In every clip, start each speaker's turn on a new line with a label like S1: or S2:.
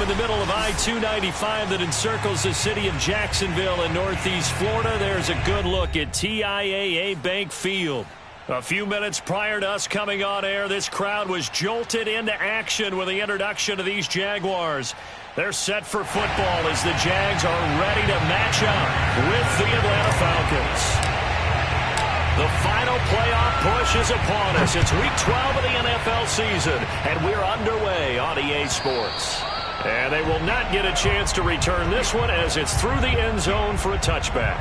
S1: in the middle of I-295 that encircles the city of Jacksonville in northeast Florida. There's a good look at TIAA Bank Field. A few minutes prior to us coming on air, this crowd was jolted into action with the introduction of these Jaguars. They're set for football as the Jags are ready to match up with the Atlanta Falcons. The final playoff push is upon us. It's Week 12 of the NFL season, and we're underway on EA Sports. And they will not get a chance to return this one as it's through the end zone for a touchback.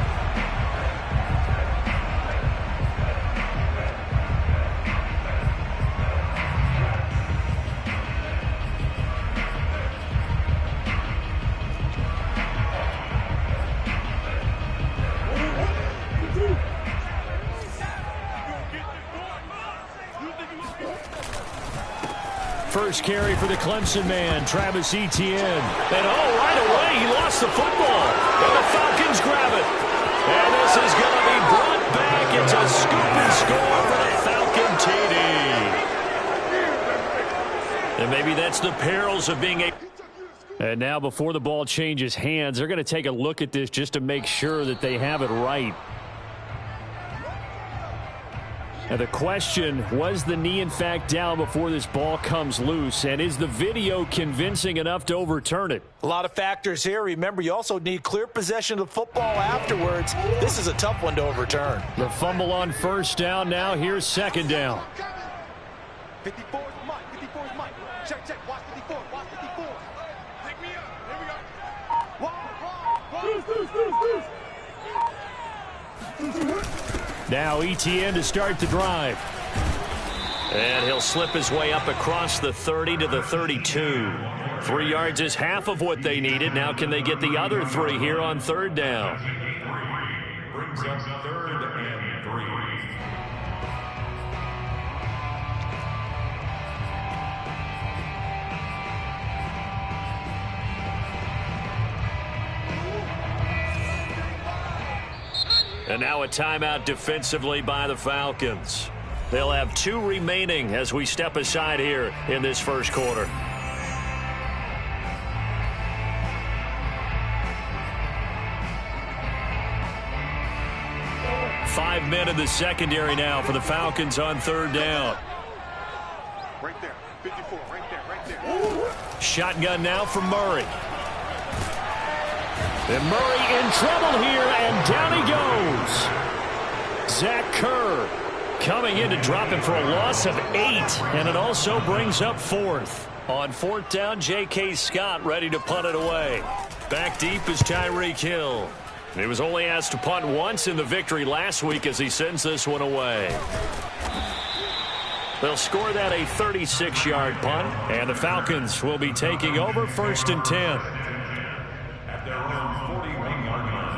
S1: First carry for the Clemson man, Travis Etienne. And right away, he lost the football. And the Falcons grab it. And this is going to be brought back. It's a scoop and score for the Falcon TD. And maybe that's the perils of being a... And now before the ball changes hands, they're going to take a look at this just to make sure that they have it right. Now the question, was the knee in fact down before this ball comes loose? And is the video convincing enough to overturn it?
S2: A lot of factors here. Remember, you also need clear possession of the football afterwards. This is a tough one to overturn.
S1: The fumble on first down now. Here's second down.
S3: 54 is Mike. 54 is Mike. Check. Watch 54. Watch 54. Pick me up. Here we go.
S1: Now Etienne to start the drive. And he'll slip his way up across the 30 to the 32. 3 yards is half of what they needed. Now can they get the other 3 here on third down?
S4: Brings up 3rd and 3.
S1: And now a timeout defensively by the Falcons. They'll have 2 remaining as we step aside here in this first quarter. Five men in the secondary now for the Falcons on third down.
S3: Right there. 54. Right there.
S1: Shotgun now for Murray. And Murray in trouble here, and down he goes. Zach Kerr coming in to drop him for a loss of 8, and it also brings up 4th. On 4th down, J.K. Scott ready to punt it away. Back deep is Tyreek Hill. He was only asked to punt once in the victory last week as he sends this one away. They'll score that a 36-yard punt, and the Falcons will be taking over 1st and 10.
S4: At their own 41-yard line.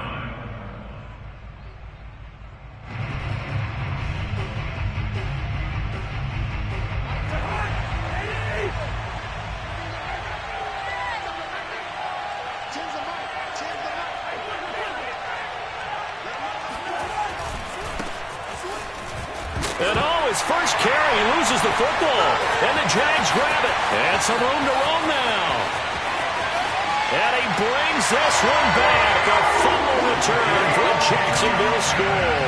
S1: And his first carry, he loses the football. And the Jags grab it. And some room to roam now. And he brings this one back. A fumble return for a Jacksonville score.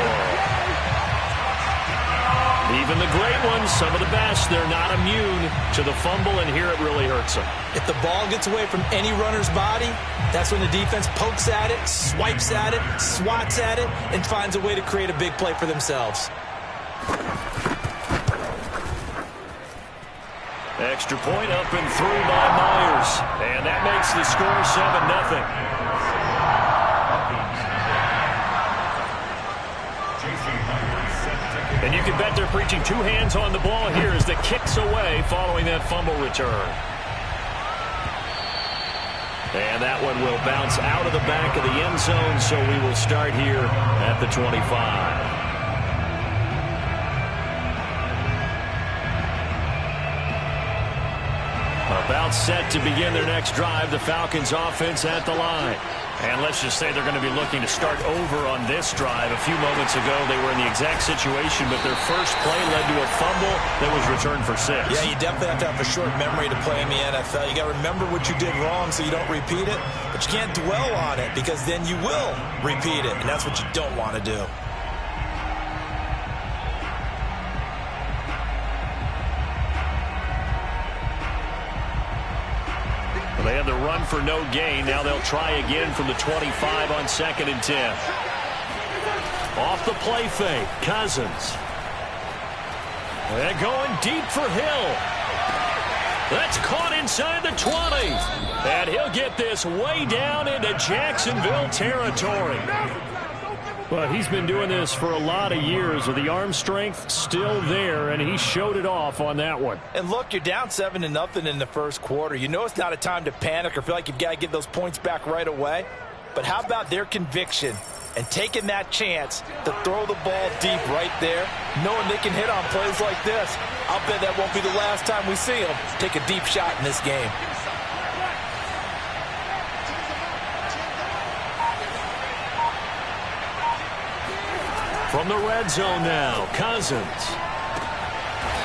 S1: Even the great ones, some of the best, they're not immune to the fumble, and here it really hurts them.
S2: If the ball gets away from any runner's body, that's when the defense pokes at it, swipes at it, swats at it, and finds a way to create a big play for themselves.
S1: Extra point up and through by Myers. And that makes the score 7-0. And you can bet they're preaching 2 hands on the ball here as the kick's away following that fumble return. And that one will bounce out of the back of the end zone, so we will start here at the 25. About set to begin their next drive, the Falcons offense at the line. And let's just say they're going to be looking to start over on this drive. A few moments ago, they were in the exact situation, but their first play led to a fumble that was returned for 6.
S2: Yeah, you definitely have to have a short memory to play in the NFL. You got to remember what you did wrong so you don't repeat it, but you can't dwell on it because then you will repeat it, and that's what you don't want to do.
S1: They had the run for no gain. Now they'll try again from the 25 on 2nd and 10. Off the play fake, Cousins. They're going deep for Hill. That's caught inside the 20. And he'll get this way down into Jacksonville territory. Well, he's been doing this for a lot of years with the arm strength still there, and he showed it off on that one.
S2: And look, you're down 7-0 in the first quarter. You know it's not a time to panic or feel like you've got to get those points back right away. But how about their conviction and taking that chance to throw the ball deep right there, knowing they can hit on plays like this? I'll bet that won't be the last time we see them take a deep shot in this game.
S1: From the red zone now, Cousins.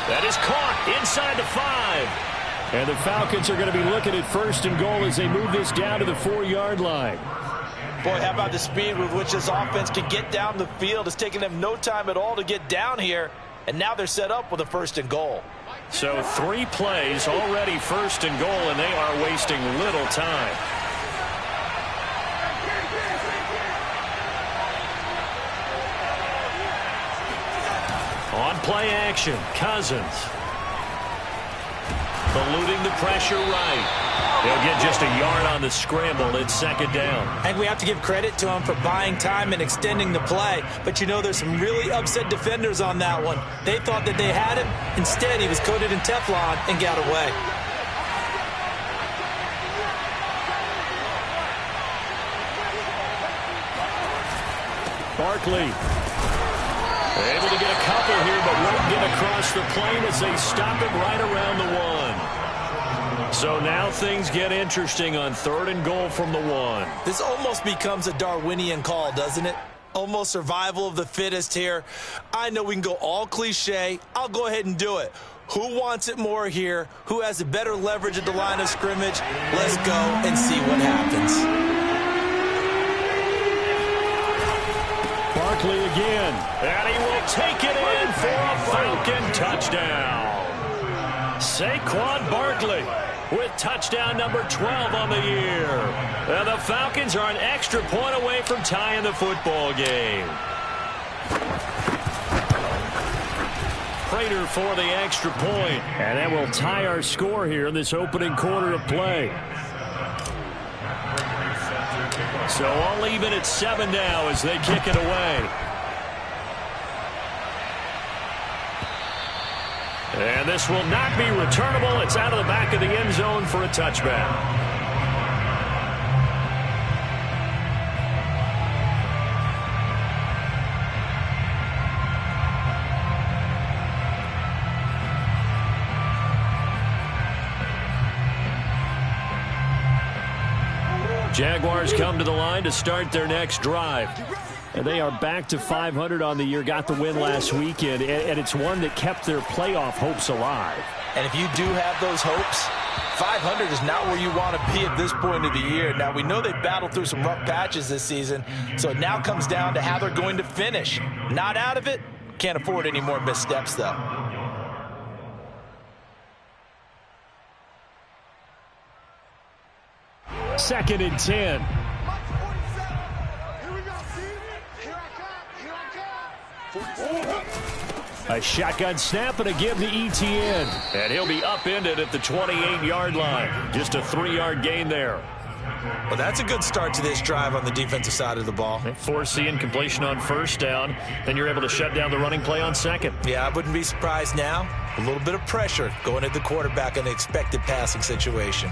S1: That is caught inside the 5. And the Falcons are going to be looking at 1st and goal as they move this down to the 4-yard line.
S2: Boy, how about the speed with which this offense can get down the field? It's taking them no time at all to get down here. And now they're set up with a 1st and goal.
S1: So 3 plays already 1st and goal, and they are wasting little time. On play action, Cousins. Eluding the pressure right. They'll get just a yard on the scramble. It's 2nd down.
S2: And we have to give credit to him for buying time and extending the play. But you know there's some really upset defenders on that one. They thought that they had him. Instead, he was coated in Teflon and got away.
S1: Barkley. Able to get a couple here, but won't get across the plane as they stop him right around the 1. So now things get interesting on 3rd and goal from the 1.
S2: This almost becomes a Darwinian call, doesn't it? Almost survival of the fittest here. I know we can go all cliche. I'll go ahead and do it. Who wants it more here? Who has a better leverage at the line of scrimmage? Let's go and see what happens.
S1: Barkley again, and he will take it in for a Falcon touchdown. Saquon Barkley with touchdown number 12 on the year. And the Falcons are an extra point away from tying the football game. Prater for the extra point, and that will tie our score here in this opening quarter of play. So all even at 7 now as they kick it away. And this will not be returnable. It's out of the back of the end zone for a touchback. Jaguars come to the line to start their next drive. And they are back to 500 on the year, got the win last weekend, and it's one that kept their playoff hopes alive.
S2: And if you do have those hopes, 500 is not where you want to be at this point of the year. Now, we know they battled through some rough patches this season, so it now comes down to how they're going to finish. Not out of it, can't afford any more missteps, though.
S1: Second and 10. A shotgun snap and a give to Etienne. And he'll be upended at the 28-yard line. Just a 3-yard gain there.
S2: Well, that's a good start to this drive on the defensive side of the ball.
S1: Foreseeing completion on first down. Then you're able to shut down the running play on second.
S2: Yeah, I wouldn't be surprised now. A little bit of pressure going at the quarterback in an expected passing situation.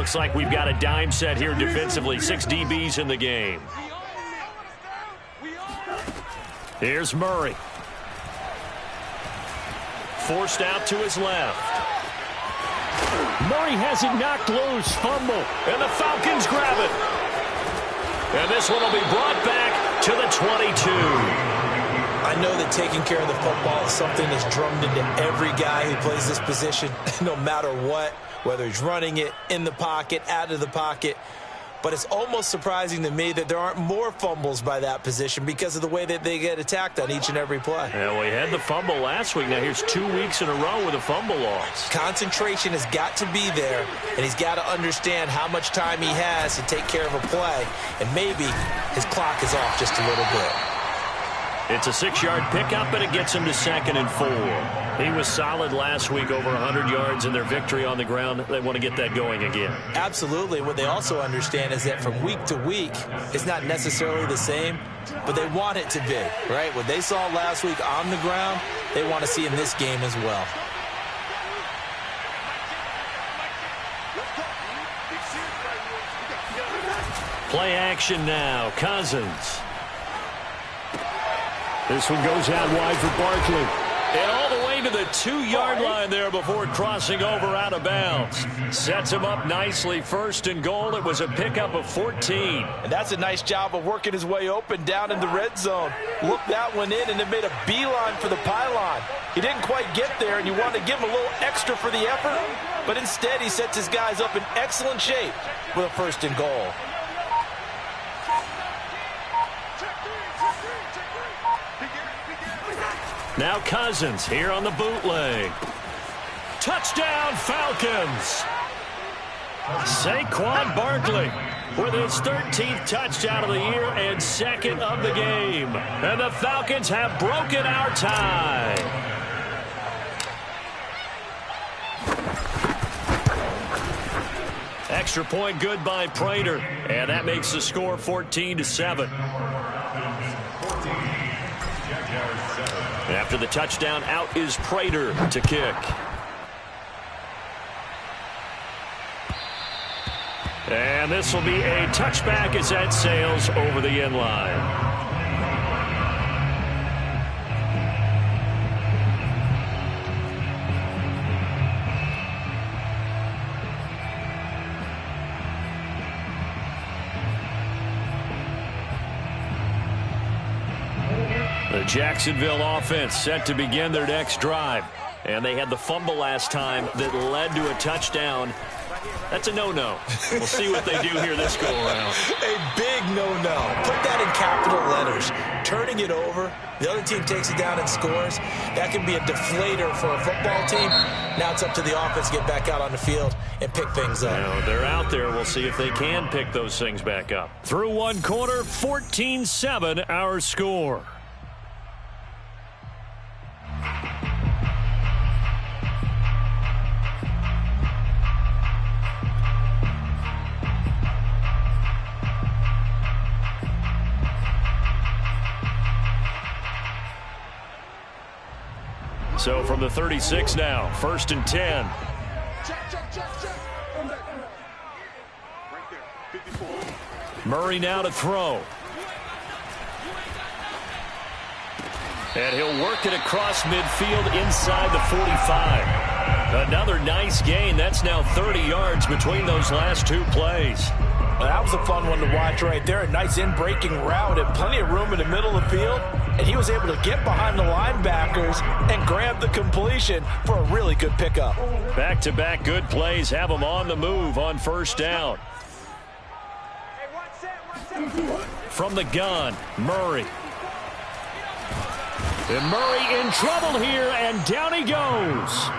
S1: looks like we've got a dime set here defensively. 6 DBs in the game. Here's Murray. Forced out to his left. Murray has it knocked loose. Fumble. And the Falcons grab it. And this one will be brought back to the 22.
S2: I know that taking care of the football is something that's drummed into every guy who plays this position, no matter what, whether he's running it, in the pocket, out of the pocket. But it's almost surprising to me that there aren't more fumbles by that position because of the way that they get attacked on each and every play.
S1: Yeah, we had the fumble last week. Now here's 2 weeks in a row with a fumble loss.
S2: Concentration has got to be there, and he's got to understand how much time he has to take care of a play, and maybe his clock is off just a little bit.
S1: It's a 6-yard pickup, and it gets him to 2nd and 4. He was solid last week, over 100 yards in their victory on the ground. They want to get that going again.
S2: Absolutely. What they also understand is that from week to week, it's not necessarily the same, but they want it to be, right? What they saw last week on the ground, they want to see in this game as well.
S1: Play action now. Cousins. This one goes out wide for Barkley. And all the way to the 2-yard line there before crossing over out of bounds. Sets him up nicely. 1st and goal. It was a pickup of 14.
S2: And that's a nice job of working his way open down in the red zone. Looked that one in and then made a beeline for the pylon. He didn't quite get there, and you wanted to give him a little extra for the effort. But instead, he sets his guys up in excellent shape with a 1st and goal.
S1: Now Cousins here on the bootleg. Touchdown, Falcons. Saquon Barkley with his 13th touchdown of the year and 2nd of the game. And the Falcons have broken our tie. Extra point good by Prater. And that makes the score 14-7. After the touchdown, out is Prater to kick. And this will be a touchback as that sails over the end line. The Jacksonville offense set to begin their next drive. And they had the fumble last time that led to a touchdown. That's a no-no. We'll see what they do here this go-around.
S2: A big no-no. Put that in capital letters. Turning it over, the other team takes it down and scores. That can be a deflator for a football team. Now it's up to the offense to get back out on the field and pick things up.
S1: Now, they're out there. We'll see if they can pick those things back up. Through one quarter, 14-7 our score. So from the 36 now, 1st and 10. Murray now to throw. And he'll work it across midfield inside the 45. Another nice gain. That's now 30 yards between those last 2 plays.
S2: Well, that was a fun one to watch right there. A nice in-breaking route and plenty of room in the middle of the field. And he was able to get behind the linebackers and grab the completion for a really good pickup.
S1: Back-to-back good plays have him on the move on 1st down. From the gun, Murray. And Murray in trouble here, and down he goes.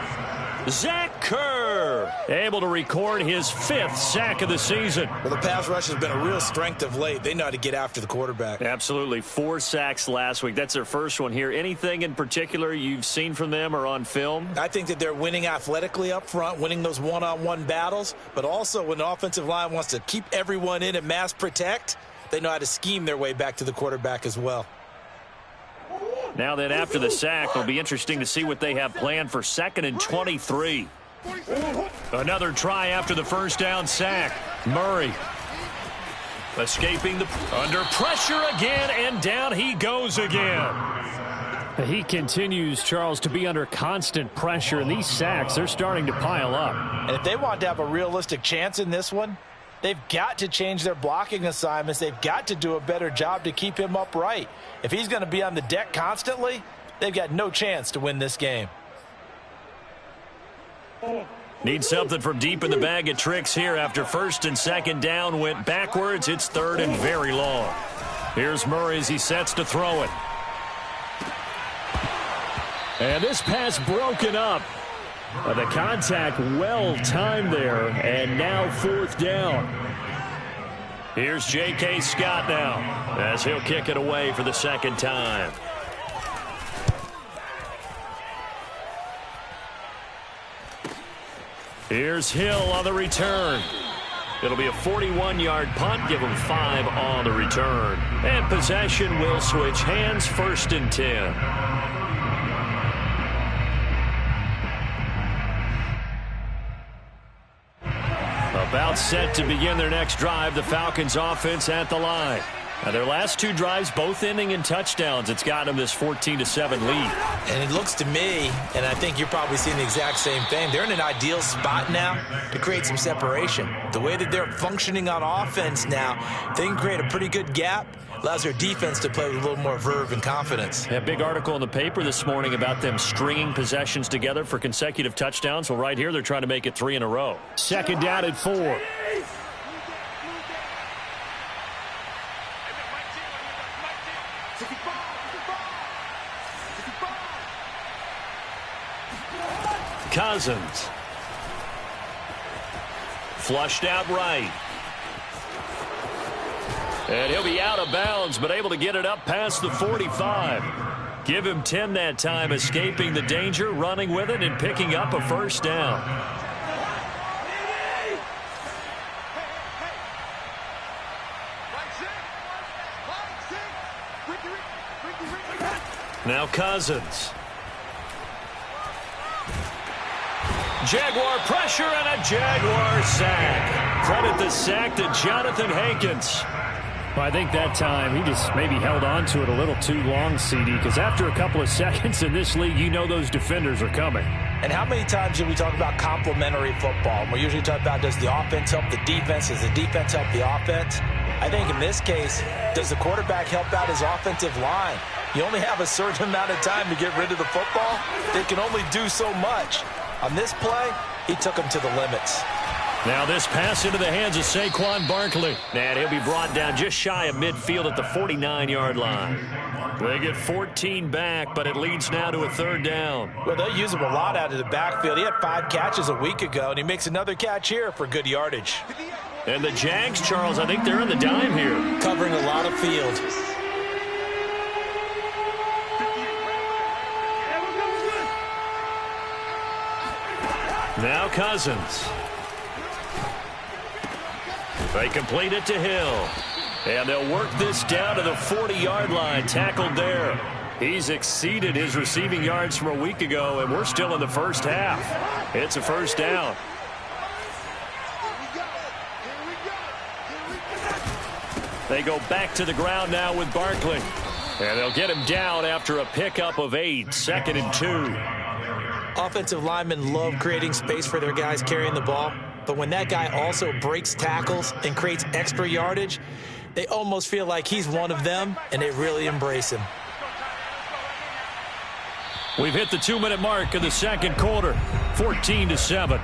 S1: Zach Kerr able to record his 5th sack of the season.
S2: Well, the pass rush has been a real strength of late. They know how to get after the quarterback.
S1: Absolutely. 4 sacks last week. That's their first one here. Anything in particular you've seen from them or on film?
S2: I think that they're winning athletically up front, winning those one-on-one battles, but also when the offensive line wants to keep everyone in and mass protect, they know how to scheme their way back to the quarterback as well.
S1: Now then, after the sack, it'll be interesting to see what they have planned for 2nd and 23. Another try after the first down sack. Murray escaping under pressure again, and down he goes again.
S5: He continues, Charles, to be under constant pressure, and these sacks, they're starting to pile up.
S2: And if they want to have a realistic chance in this one, they've got to change their blocking assignments. They've got to do a better job to keep him upright. If he's going to be on the deck constantly, they've got no chance to win this game.
S1: Need something from deep in the bag of tricks here after first and second down went backwards. It's third and very long. Here's Murray as he sets to throw it. And this pass broken up. The contact well timed there, and now fourth down. Here's J.K. Scott now as he'll kick it away for the second time. Here's Hill on the return. It'll be a 41-yard punt. Give him 5 on the return. And possession will switch hands, first and 10. About set to begin their next drive, the Falcons offense at the line. Now their last 2 drives both ending in touchdowns. It's got them this 14-7 lead.
S2: And it looks to me, and I think you're probably seeing the exact same thing, they're in an ideal spot now to create some separation. The way that they're functioning on offense now, they can create a pretty good gap. Allows their defense to play with a little more verve and confidence.
S1: A big article in the paper this morning about them stringing possessions together for consecutive touchdowns. Well, right here, they're trying to make it 3 in a row.
S5: Second down at 4.
S1: Cousins. Flushed out right. And he'll be out of bounds, but able to get it up past the 45. Give him 10 that time, escaping the danger, running with it, and picking up a first down. Now Cousins. Jaguar pressure and a Jaguar sack. Credit the sack to Jonathan Hankins.
S5: Well, I think that time he just maybe held on to it a little too long, CD, because after a couple of seconds in this league, you know those defenders are coming.
S2: And how many times do we talk about complementary football? We usually talk about, does the offense help the defense? Does the defense help the offense? I think in this case, does the quarterback help out his offensive line? You only have a certain amount of time to get rid of the football. They can only do so much. On this play, he took him to the limits.
S1: Now this pass into the hands of Saquon Barkley. And he'll be brought down just shy of midfield at the 49-yard line. They get 14 back, but it leads now to a third down.
S2: Well, they'll use him a lot out of the backfield. He had 5 catches a week ago, and he makes another catch here for good yardage.
S1: And the Jags, Charles, I think they're in the dime here.
S2: Covering a lot of field.
S1: Now Cousins. They complete it to Hill. And they'll work this down to the 40-yard line. Tackled there. He's exceeded his receiving yards from a week ago, and we're still in the first half. It's a first down. They go back to the ground now with Barkley. And they'll get him down after a pickup of 8. 2nd and 2.
S2: Offensive linemen love creating space for their guys carrying the ball. But when that guy also breaks tackles and creates extra yardage, they almost feel like he's one of them, and they really embrace him.
S1: We've hit the 2-minute mark in the second quarter. 14-7.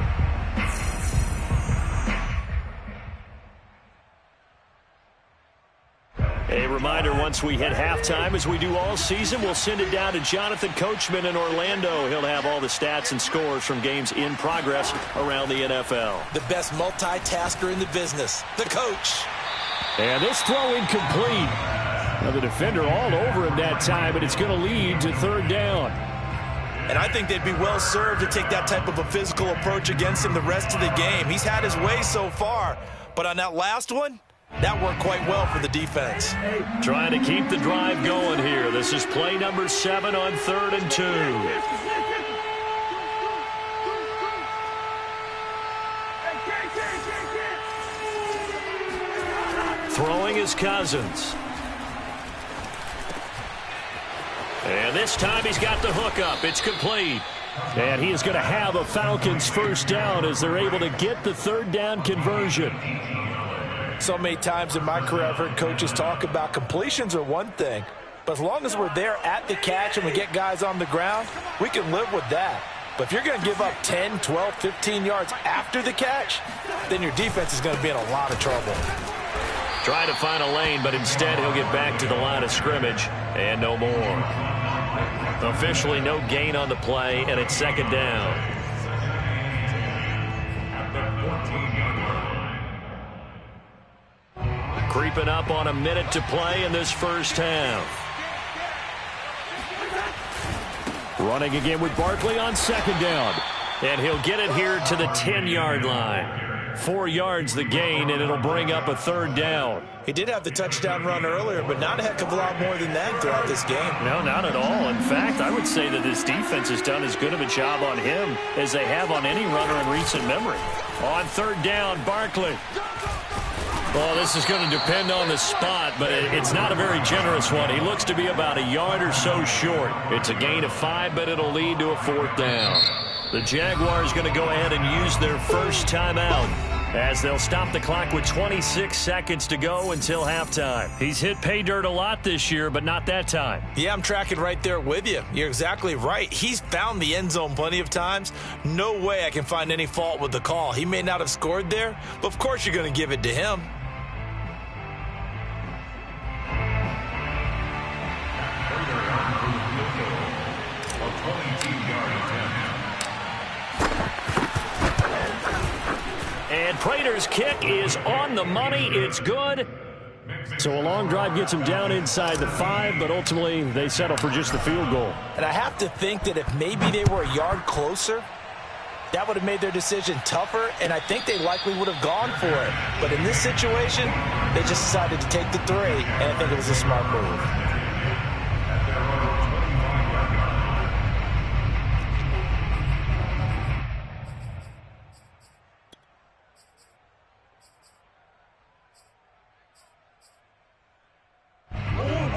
S1: A reminder, once we hit halftime, as we do all season, we'll send it down to Jonathan Coachman in Orlando. He'll have all the stats and scores from games in progress around the NFL.
S2: The best multitasker in the business, the coach.
S5: And this throw incomplete. Now the defender all over him that time, but it's going to lead to third down.
S2: And I think they'd be well served to take that type of a physical approach against him the rest of the game. He's had his way so far, but on that last one, that worked quite well for the defense.
S1: Trying to keep the drive going here. This is play number 7 on 3rd and 2. Throwing is Cousins. And this time he's got the hook up. It's complete. And he is going to have a Falcons first down as they're able to get the third down conversion.
S2: So many times in my career I've heard coaches talk about completions are one thing, but as long as we're there at the catch and we get guys on the ground, we can live with that. But if you're going to give up 10, 12, 15 yards after the catch, then your defense is going to be in a lot of trouble.
S1: Trying to find a lane, but instead he'll get back to the line of scrimmage and no more. Officially no gain on the play, and it's second down. Creeping up on a minute to play in this first half. Running again with Barkley on second down. And he'll get it here to the 10-yard line. 4 yards the gain, and it'll bring up a third down.
S2: He did have the touchdown run earlier, but not a heck of a lot more than that throughout this game.
S1: No, not at all. In fact, I would say that this defense has done as good of a job on him as they have on any runner in recent memory. On third down, Barkley. Well, this is going to depend on the spot, but it's not a very generous one. He looks to be about a yard or so short. It's a gain of 5, but it'll lead to a fourth down. The Jaguars going to go ahead and use their first timeout as they'll stop the clock with 26 seconds to go until halftime. He's hit pay dirt a lot this year, but not that time.
S2: Yeah, I'm tracking right there with you. You're exactly right. He's found the end zone plenty of times. No way I can find any fault with the call. He may not have scored there, but of course you're going to give it to him.
S1: And Prater's kick is on the money. It's good. So a long drive gets them down inside the 5, but ultimately they settle for just the field goal.
S2: And I have to think that if maybe they were a yard closer, that would have made their decision tougher, and I think they likely would have gone for it. But in this situation, they just decided to take the 3, and I think it was a smart move.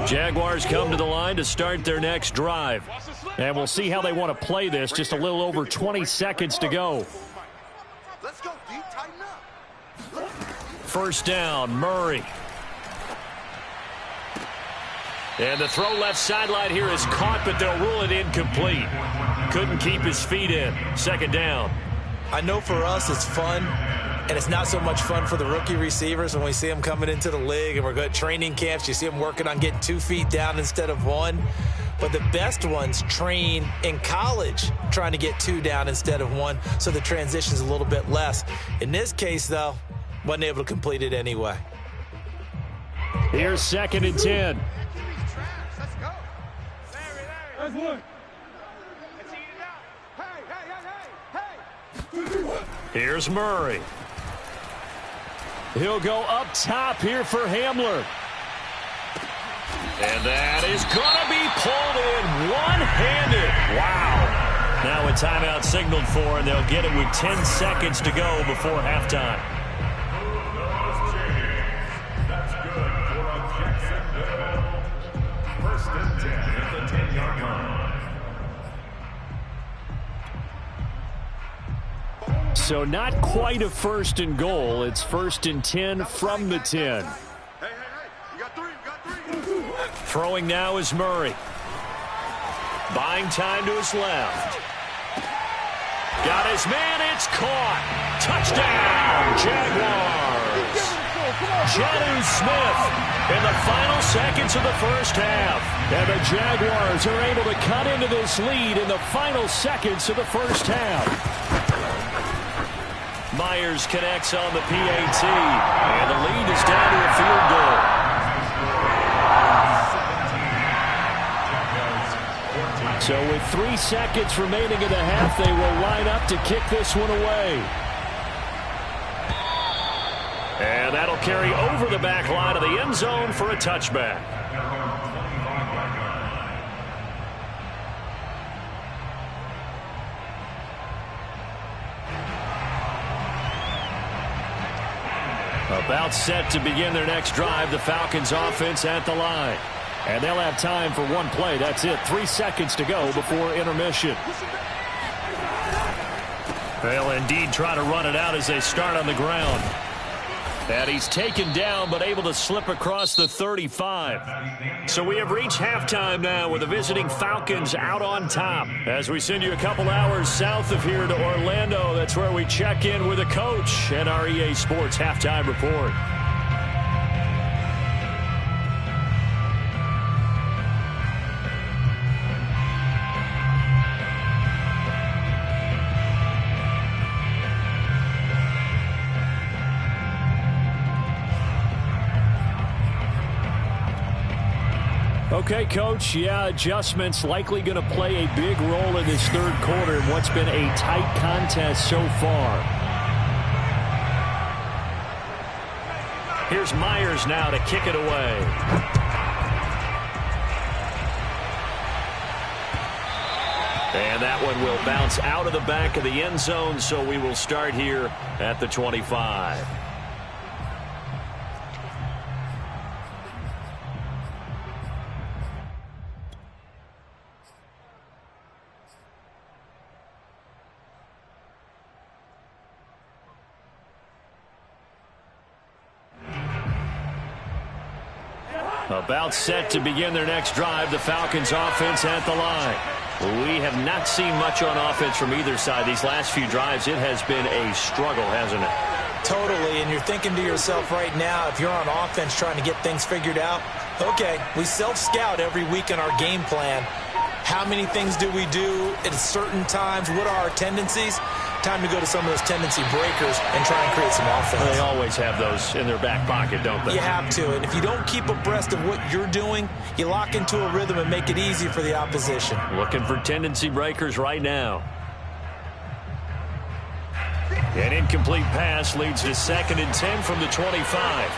S1: Jaguars come to the line to start their next drive. And we'll see how they want to play this. Just a little over 20 seconds to go.
S3: Let's go, D. Tighten up.
S1: First down, Murray. And the throw left sideline here is caught, but they'll rule it incomplete. Couldn't keep his feet in. Second down.
S2: I know for us it's fun, and it's not so much fun for the rookie receivers when we see them coming into the league and we're good training camps. You see them working on getting 2 feet down instead of 1. But the best ones train in college trying to get 2 down instead of 1, so the transition's a little bit less. In this case, though, wasn't able to complete it anyway.
S1: Here's second and 10.
S3: Let's go. That's one. Let's eat it out. Hey.
S1: Here's Murray. He'll go up top here for Hamler. And that is going to be pulled in one-handed. Wow. Now a timeout signaled for, and they'll get it with 10 seconds to go before halftime.
S4: That's good for a Jacksonville. First and 10 at the 10-yard line.
S1: So not quite a first and goal. It's first and 10 from the 10.
S3: Hey. You got 3.
S1: Throwing now is Murray. Buying time to his left. Got his man. It's caught. Touchdown, Jaguars. Jonnu Smith in the final seconds of the first half. And the Jaguars are able to cut into this lead in the final seconds of the first half. Myers connects on the PAT, and the lead is down to a field goal. So with 3 seconds remaining in the half, they will line up to kick this one away. And that'll carry over the back line of the end zone for a touchback. About set to begin their next drive, the Falcons offense at the line. And they'll have time for one play. That's it. 3 seconds to go before intermission. They'll indeed try to run it out as they start on the ground. And he's taken down but able to slip across the 35. So we have reached halftime now with the visiting Falcons out on top. As we send you a couple hours south of here to Orlando, that's where we check in with the coach and our EA Sports halftime report. Okay, Coach, yeah, adjustments likely going to play a big role in this third quarter in what's been a tight contest so far. Here's Myers now to kick it away. And that one will bounce out of the back of the end zone, so we will start here at the 25. About set to begin their next drive, the Falcons offense at the line. We have not seen much on offense from either side these last few drives. It has been a struggle, hasn't it?
S2: Totally, and you're thinking to yourself right now, if you're on offense trying to get things figured out, okay, we self-scout every week in our game plan. How many things do we do at certain times? What are our tendencies? Time to go to some of those tendency breakers and try and create some offense.
S1: They always have those in their back pocket, don't they?
S2: You have to, and if you don't keep abreast of what you're doing, you lock into a rhythm and make it easy for the opposition.
S1: Looking for tendency breakers right now. An incomplete pass leads to 2nd and 10 from the 25.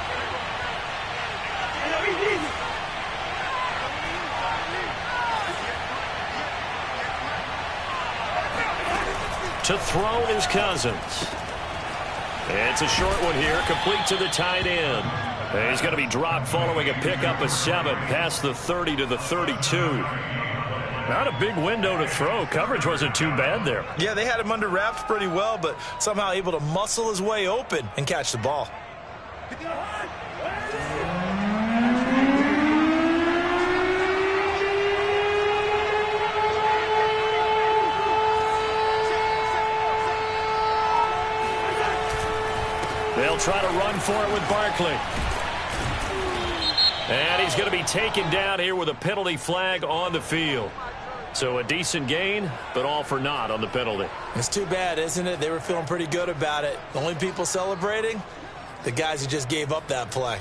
S1: To throw is Cousins. It's a short one here, complete to the tight end. And he's going to be dropped following a pickup of 7 past the 30 to the 32. Not a big window to throw. Coverage wasn't too bad there.
S2: Yeah, they had him under wraps pretty well, but somehow able to muscle his way open and catch the ball.
S1: They'll try to run for it with Barkley. And he's going to be taken down here with a penalty flag on the field. So a decent gain, but all for naught on the penalty.
S2: It's too bad, isn't it? They were feeling pretty good about it. The only people celebrating, the guys who just gave up that play.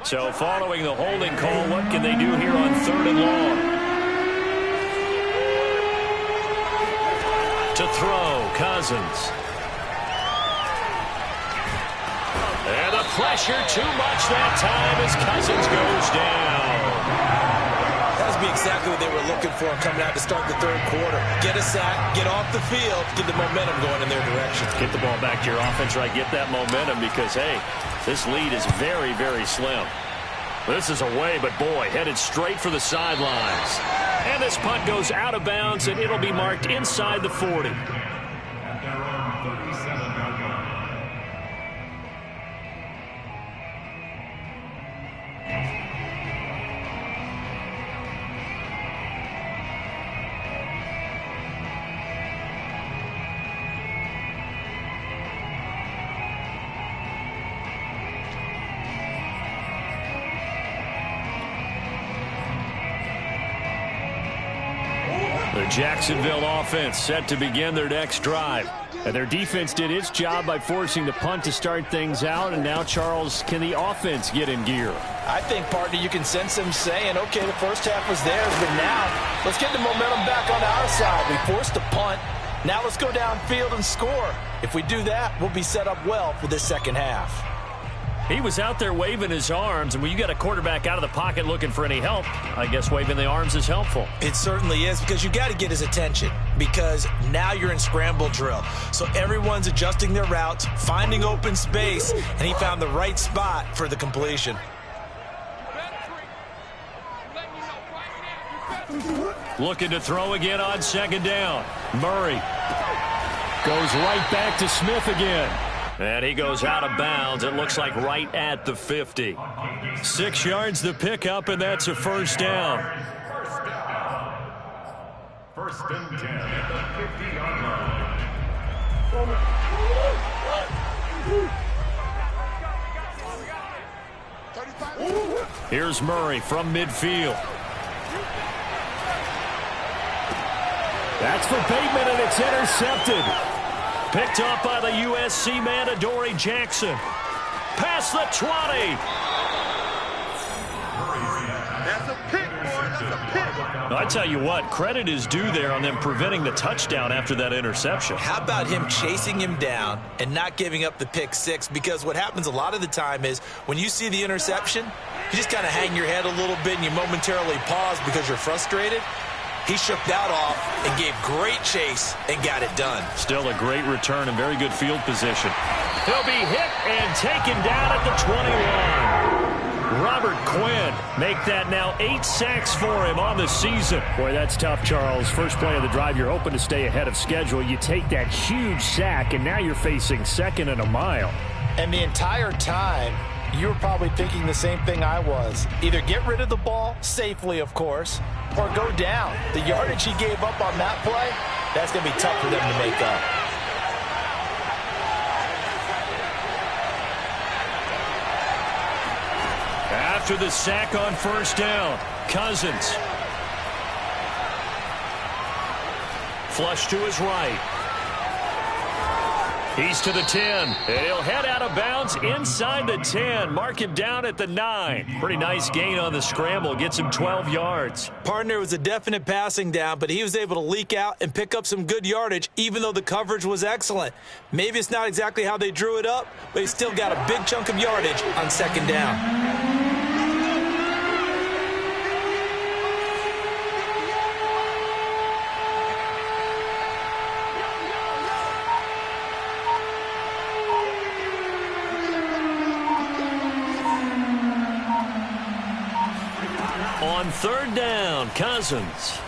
S1: So following the holding call, what can they do here on 3rd and long? To throw, Cousins. And the pressure too much that time as Cousins goes down.
S2: That would be exactly what they were looking for coming out to start the third quarter. Get a sack, get off the field, get the momentum going in their direction.
S1: Get the ball back to your offense, right? Get that momentum because, hey, this lead is very, very slim. This is away, but boy, headed straight for the sidelines. And this punt goes out of bounds, and it'll be marked inside the 40.
S4: At their own 37-yard line.
S1: The Jacksonville offense set to begin their next drive. And their defense did its job by forcing the punt to start things out. And now, Charles, can the offense get in gear?
S2: I think, partner, you can sense them saying, okay, the first half was theirs, but now let's get the momentum back on our side. We forced the punt. Now let's go downfield and score. If we do that, we'll be set up well for this second half.
S1: He was out there waving his arms, and when you got a quarterback out of the pocket looking for any help, I guess waving the arms is helpful.
S2: It certainly is, because you got to get his attention, because now you're in scramble drill. So everyone's adjusting their routes, finding open space, and he found the right spot for the completion.
S1: Looking to throw again on second down. Murray goes right back to Smith again. And he goes out of bounds. It looks like right at the 50. 6 yards the pickup, and that's a first down.
S4: First and 10 at the 50-yard line.
S1: Here's Murray from midfield. That's for Bateman, and it's intercepted. Picked off by the USC man, Adoree Jackson. Past the 20.
S3: That's a pick, boy. That's a pick.
S1: I tell you what, credit is due there on them preventing the touchdown after that interception.
S2: How about him chasing him down and not giving up the pick six? Because what happens a lot of the time is when you see the interception, you just kind of hang your head a little bit and you momentarily pause because you're frustrated. He shook that off and gave great chase and got it done.
S1: Still a great return and very good field position. He'll be hit and taken down at the 21. Robert Quinn make that now 8 sacks for him on the season.
S5: Boy, that's tough, Charles. First play of the drive, you're hoping to stay ahead of schedule. You take that huge sack, and now you're facing second and a mile.
S2: And the entire time, you were probably thinking the same thing I was. Either get rid of the ball, safely, of course, or go down. The yardage he gave up on that play, that's going to be tough for them to make up.
S1: After the sack on first down, Cousins. Flush to his right. He's to the 10, and he'll head out of bounds inside the 10. Mark him down at the 9. Pretty nice gain on the scramble. Gets him 12 yards.
S2: Partner was a definite passing down, but he was able to leak out and pick up some good yardage, even though the coverage was excellent. Maybe it's not exactly how they drew it up, but he still got a big chunk of yardage on second down.
S1: On third down, Cousins.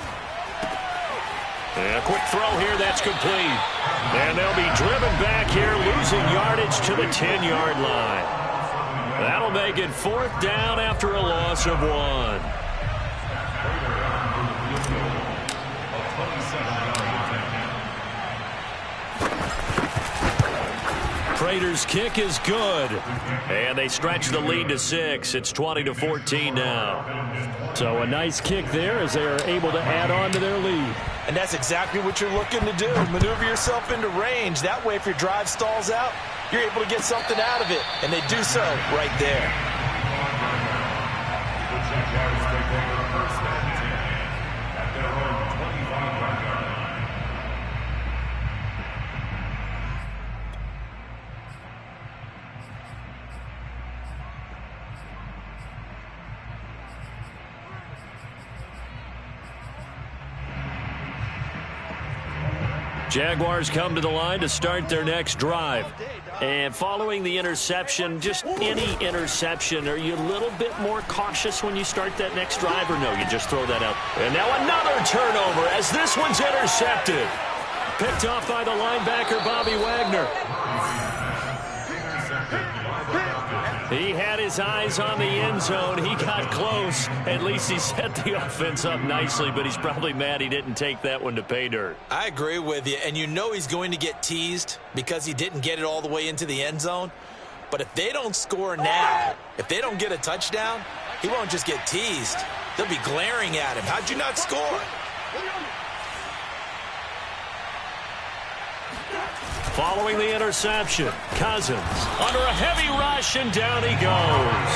S1: And a quick throw here, that's complete. And they'll be driven back here, losing yardage to the 10-yard line. That'll make it fourth down after a loss of 1. Prater's kick is good. And they stretch the lead to 6. It's 20-14 now.
S5: So a nice kick there as they are able to add on to their lead.
S2: And that's exactly what you're looking to do. Maneuver yourself into range. That way, if your drive stalls out, you're able to get something out of it. And they do so right there.
S1: Jaguars come to the line to start their next drive. And following the interception, just any interception, are you a little bit more cautious when you start that next drive, or no, you just throw that out? And now another turnover as this one's intercepted. Picked off by the linebacker, Bobby Wagner. He had his eyes on the end zone. He got close. At least he set the offense up nicely, but he's probably mad he didn't take that one to pay dirt.
S2: I agree with you, and you know he's going to get teased because he didn't get it all the way into the end zone. But if they don't score now, if they don't get a touchdown, he won't just get teased. They'll be glaring at him. How'd you not score?
S1: Following the interception, Cousins under a heavy rush, and down he goes.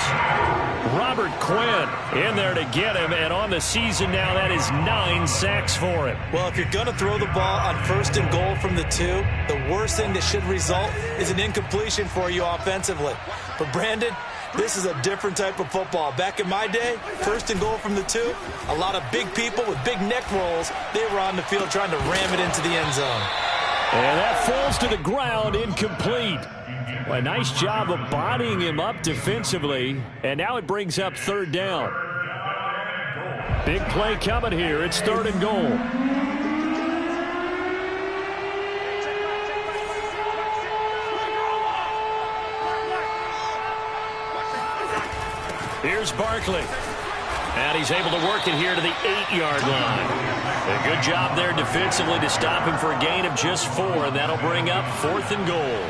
S1: Robert Quinn in there to get him, and on the season now, that is 9 sacks for him.
S2: Well, if you're going to throw the ball on 1st and goal from the 2, the worst thing that should result is an incompletion for you offensively. But Brandon, this is a different type of football. Back in my day, 1st and goal from the 2, a lot of big people with big neck rolls, they were on the field trying to ram it into the end zone.
S1: And that falls to the ground, incomplete. A nice job of bodying him up defensively, and now it brings up 3rd down. Big play coming here. It's 3rd and goal. Here's Barkley. And he's able to work it here to the 8-yard line. A good job there defensively to stop him for a gain of just 4, and that'll bring up 4th and goal.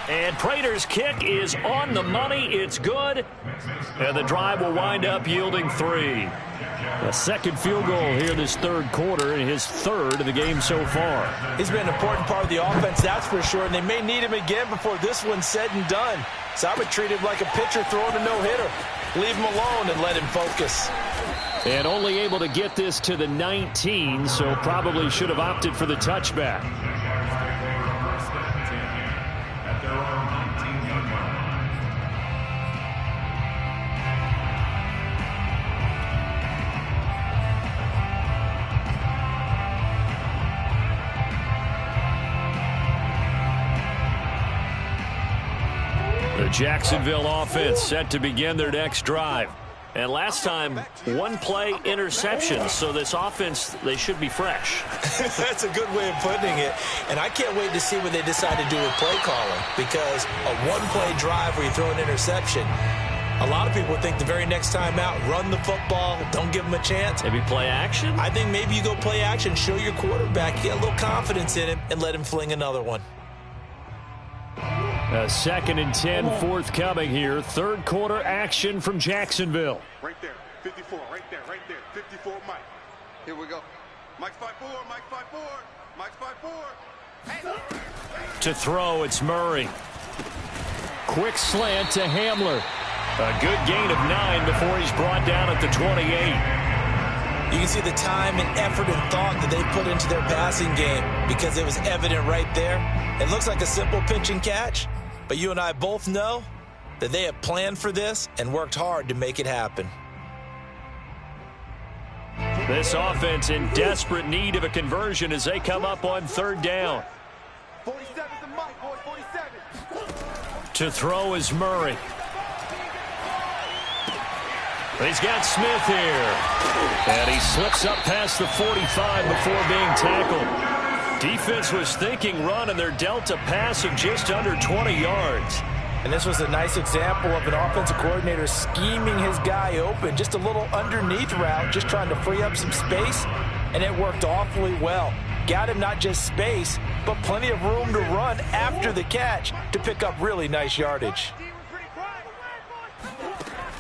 S1: And Prater's kick is on the money. It's good. And the drive will wind up yielding 3. A 2nd field goal here this 3rd quarter, and his 3rd of the game so far.
S2: He's been an important part of the offense, that's for sure, and they may need him again before this one's said and done. So I would treat him like a pitcher throwing a no-hitter. Leave him alone and let him focus.
S1: And only able to get this to the 19, so probably should have opted for the touchback. The Jacksonville offense set to begin their next drive. And last time, 1-play interception. So this offense, they should be fresh.
S2: That's a good way of putting it. And I can't wait to see what they decide to do with play calling. Because a 1-play drive where you throw an interception, a lot of people think the very next time out, run the football, don't give them a chance.
S1: Maybe play action?
S2: I think maybe you go play action, show your quarterback, get a little confidence in him, and let him fling another one.
S1: A 2nd and 10 forthcoming here. 3rd quarter action from Jacksonville.
S3: Right there, 54, right there, 54, Mike. Here we go. Mike's 5-4, Mike's 5-4, Mike's 5-4.
S1: To throw, it's Murray. Quick slant to Hamler. A good gain of 9 before he's brought down at the 28.
S2: You can see the time and effort and thought that they put into their passing game because it was evident right there. It looks like a simple pitch and catch, but you and I both know that they have planned for this and worked hard to make it happen.
S1: This offense in desperate need of a conversion as they come up on 3rd down.
S3: 47's the Mike, boy, 47.
S1: To throw is Murray. He's got Smith here. And he slips up past the 45 before being tackled. Defense was thinking run, and they're dealt a pass of just under 20 yards.
S2: And this was a nice example of an offensive coordinator scheming his guy open. Just a little underneath route, just trying to free up some space, and it worked awfully well. Got him not just space, but plenty of room to run after the catch to pick up really nice yardage.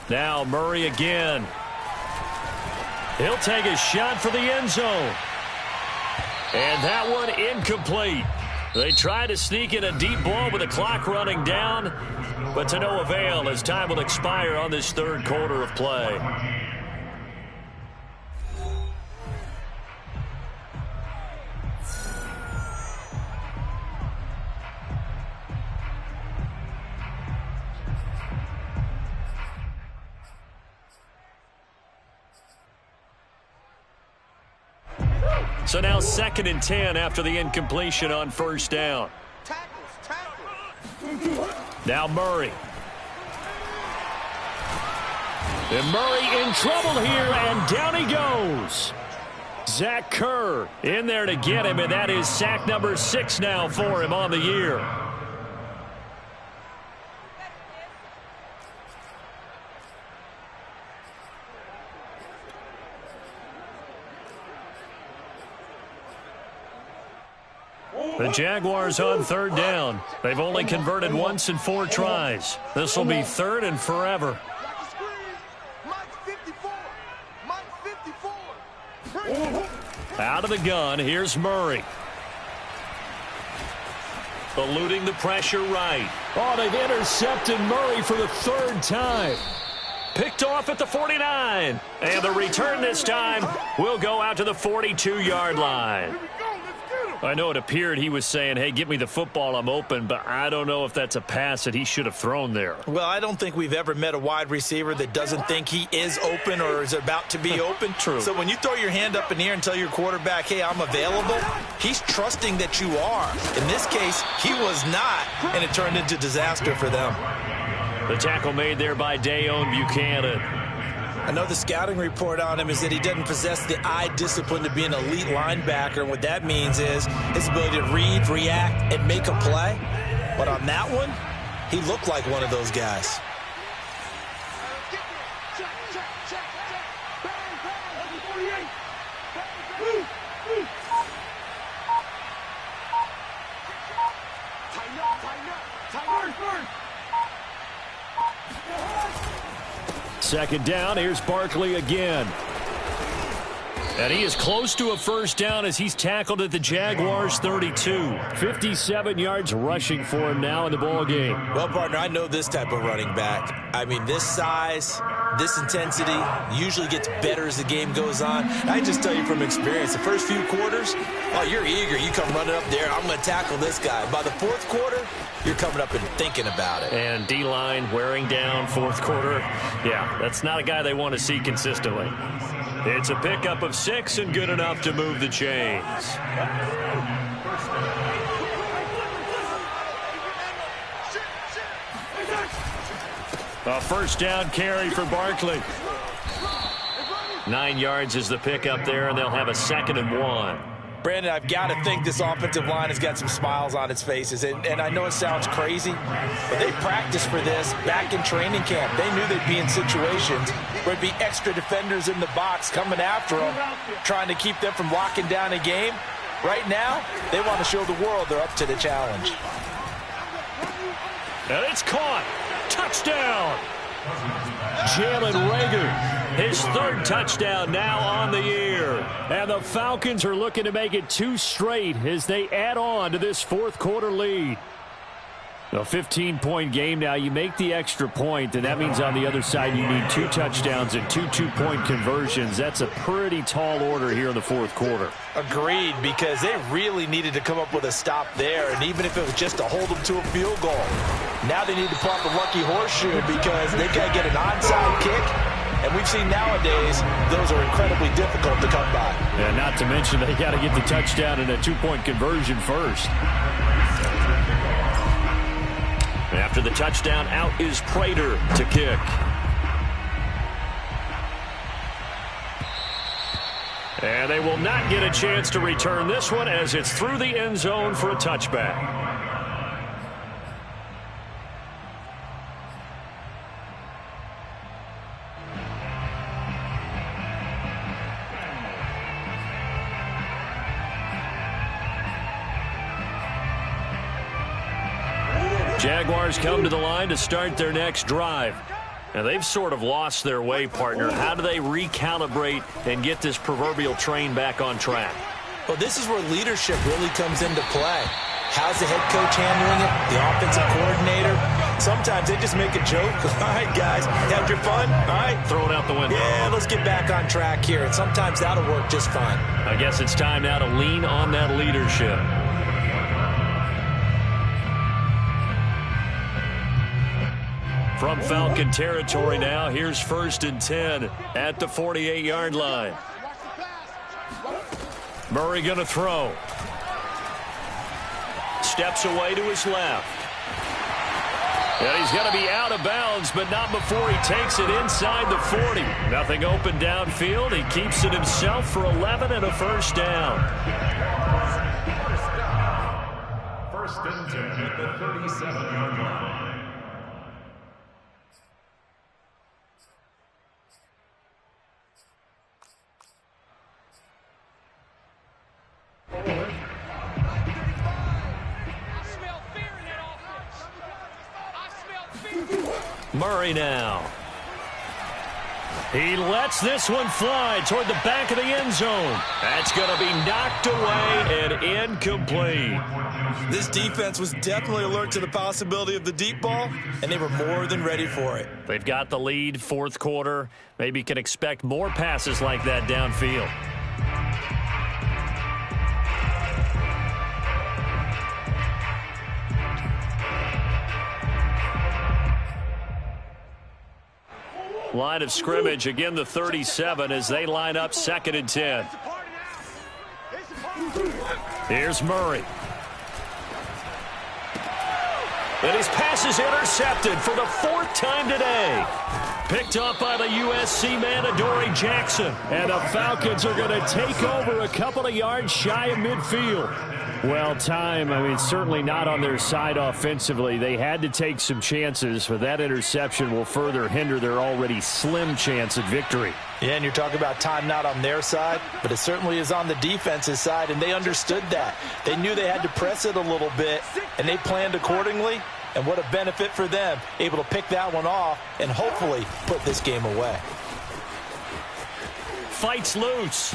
S1: Now Murray again. He'll take a shot for the end zone. And that one incomplete. They try to sneak in a deep ball with the clock running down, but to no avail as time will expire on this 3rd quarter of play. So now 2nd and 10 after the incompletion on 1st down. Now Murray. And Murray in trouble here, and down he goes. Zach Kerr in there to get him, and that is sack number 6 now for him on the year. The Jaguars on third down. They've only converted once in 4 tries. This will be third and forever. Out of the gun, here's Murray. Eluding the pressure right. Oh, they've intercepted Murray for the 3rd time. Picked off at the 49. And the return this time will go out to the 42-yard line. I know it appeared he was saying, hey, give me the football, I'm open, but I don't know if that's a pass that he should have thrown there.
S2: Well, I don't think we've ever met a wide receiver that doesn't think he is open or is about to be open.
S1: True.
S2: So when you throw your hand up in the air and tell your quarterback, hey, I'm available, he's trusting that you are. In this case, he was not, and it turned into disaster for them.
S1: The tackle made there by Dayon Buchanan.
S2: I know the scouting report on him is that he doesn't possess the eye discipline to be an elite linebacker. And what that means is his ability to read, react, and make a play. But on that one, he looked like one of those guys.
S1: Second down, here's Barkley again. And he is close to a first down as he's tackled at the Jaguars' 32. 57 yards rushing for him now in the ball game.
S2: Well, partner, I know this type of running back. I mean, this size, this intensity usually gets better as the game goes on. I just tell you from experience, the first few quarters, oh, you're eager. You come running up there, I'm going to tackle this guy. By the 4th quarter, you're coming up and thinking about it.
S1: And D-line wearing down 4th quarter. Yeah, that's not a guy they want to see consistently. It's a pickup of 6 and good enough to move the chains. A first down carry for Barkley. 9 yards is the pickup there, and they'll have a 2nd and 1.
S2: Brandon, I've got to think this offensive line has got some smiles on its faces. And I know it sounds crazy, but they practiced for this back in training camp. They knew they'd be in situations where there'd be extra defenders in the box coming after them, trying to keep them from locking down a game. Right now, they want to show the world they're up to the challenge.
S1: And it's caught. Touchdown. Jalen Reagor. His 3rd touchdown now on the year. And the Falcons are looking to make it 2 straight as they add on to this 4th quarter lead. A 15-point game now. You make the extra point, and that means on the other side you need 2 touchdowns and 2 two-point conversions. That's a pretty tall order here in the 4th quarter.
S2: Agreed, because they really needed to come up with a stop there, and even if it was just to hold them to a field goal. Now they need to pop a lucky horseshoe because they've got to get an onside kick. And we've seen nowadays those are incredibly difficult to come by.
S1: And not to mention they got to get the touchdown and a 2-point conversion first. After the touchdown, out is Prater to kick. And they will not get a chance to return this one as it's through the end zone for a touchback. Jaguars come to the line to start their next drive. And they've sort of lost their way, partner. How do they recalibrate and get this proverbial train back on track?
S2: Well, this is where leadership really comes into play. How's the head coach handling it? The offensive coordinator? Sometimes they just make a joke. All right, guys, had your fun? All right.
S1: Throw it out the window.
S2: Yeah, let's get back on track here. And sometimes that'll work just fine.
S1: I guess it's time now to lean on that leadership. From Falcon territory now, here's 1st and 10 at the 48-yard line. Murray going to throw. Steps away to his left. And he's going to be out of bounds, but not before he takes it inside the 40. Nothing open downfield. He keeps it himself for 11 and a first down.
S4: 1st and 10 at the 37-yard line.
S1: Murray now. He lets this one fly toward the back of the end zone. That's going to be knocked away and incomplete.
S2: This defense was definitely alert to the possibility of the deep ball, and they were more than ready for it.
S1: They've got the lead, fourth quarter. Maybe can expect more passes like that downfield. Line of scrimmage, again the 37 as they line up 2nd and 10. Here's Murray. And his pass is intercepted for the 4th time today. Picked up by the USC man, Adoree Jackson. And the Falcons are going to take over a couple of yards shy of midfield. Well, certainly not on their side offensively. They had to take some chances, but that interception will further hinder their already slim chance at victory.
S2: Yeah, and you're talking about time not on their side, but it certainly is on the defense's side, and they understood that. They knew they had to press it a little bit, and they planned accordingly, and what a benefit for them, able to pick that one off and hopefully put this game away.
S1: Fights loose.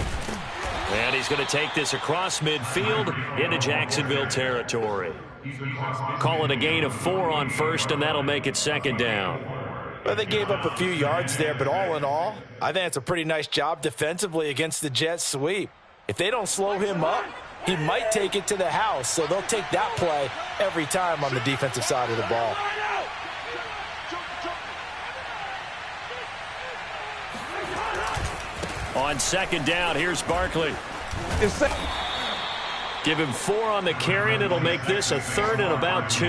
S1: And he's going to take this across midfield into Jacksonville territory. Call it a gain of 4 on first, and that'll make it 2nd down.
S2: Well, they gave up a few yards there, but all in all, I think it's a pretty nice job defensively against the jet sweep. If they don't slow him up, he might take it to the house, so they'll take that play every time on the defensive side of the ball.
S1: On 2nd down, here's Barkley. Give him 4 on the carry, and it'll make this a 3rd and about 2.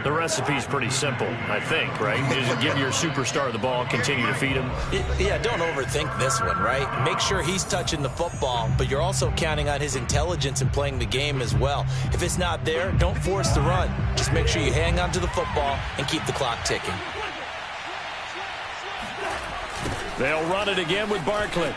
S1: The recipe's pretty simple, I think, right? You just give your superstar the ball, continue to feed him.
S2: Yeah, don't overthink this one, right? Make sure he's touching the football, but you're also counting on his intelligence in playing the game as well. If it's not there, don't force the run. Just make sure you hang on to the football and keep the clock ticking.
S1: They'll run it again with Barkley.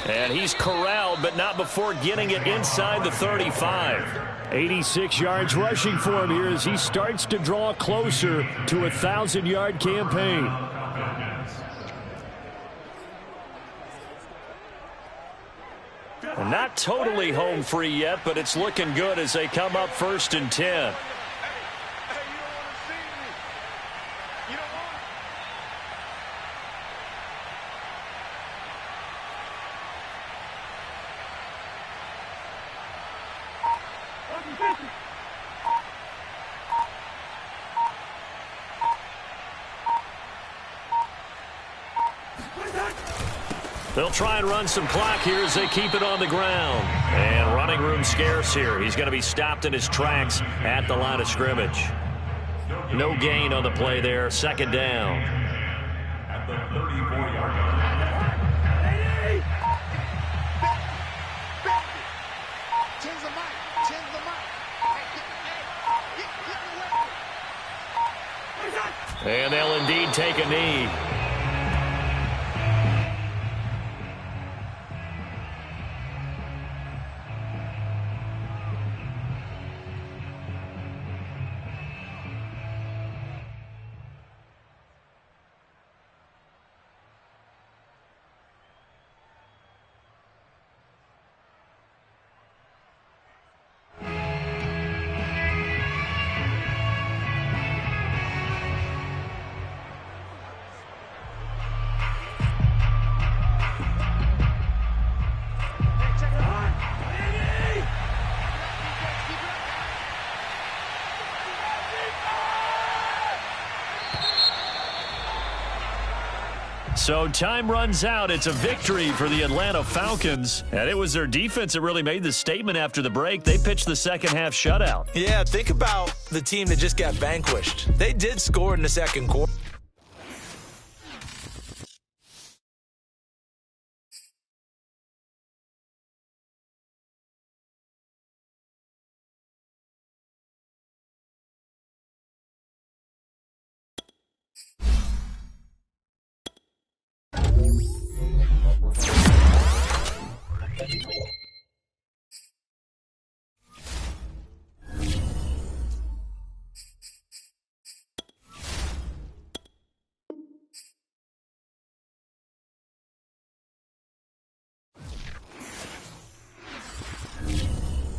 S1: And he's corralled, but not before getting it inside the 35.
S5: 86 yards rushing for him here as he starts to draw closer to a 1,000-yard campaign.
S1: And not totally home free yet, but it's looking good as they come up 1st and 10. They'll try and run some clock here as they keep it on the ground. And running room scarce here. He's going to be stopped in his tracks at the line of scrimmage. No gain on the play there. 2nd down.
S4: At the 34-yard line.
S1: And they'll indeed take a knee. So time runs out. It's a victory for the Atlanta Falcons. And it was their defense that really made the statement after the break. They pitched the second half shutout.
S2: Yeah, think about the team that just got vanquished. They did score in the second quarter.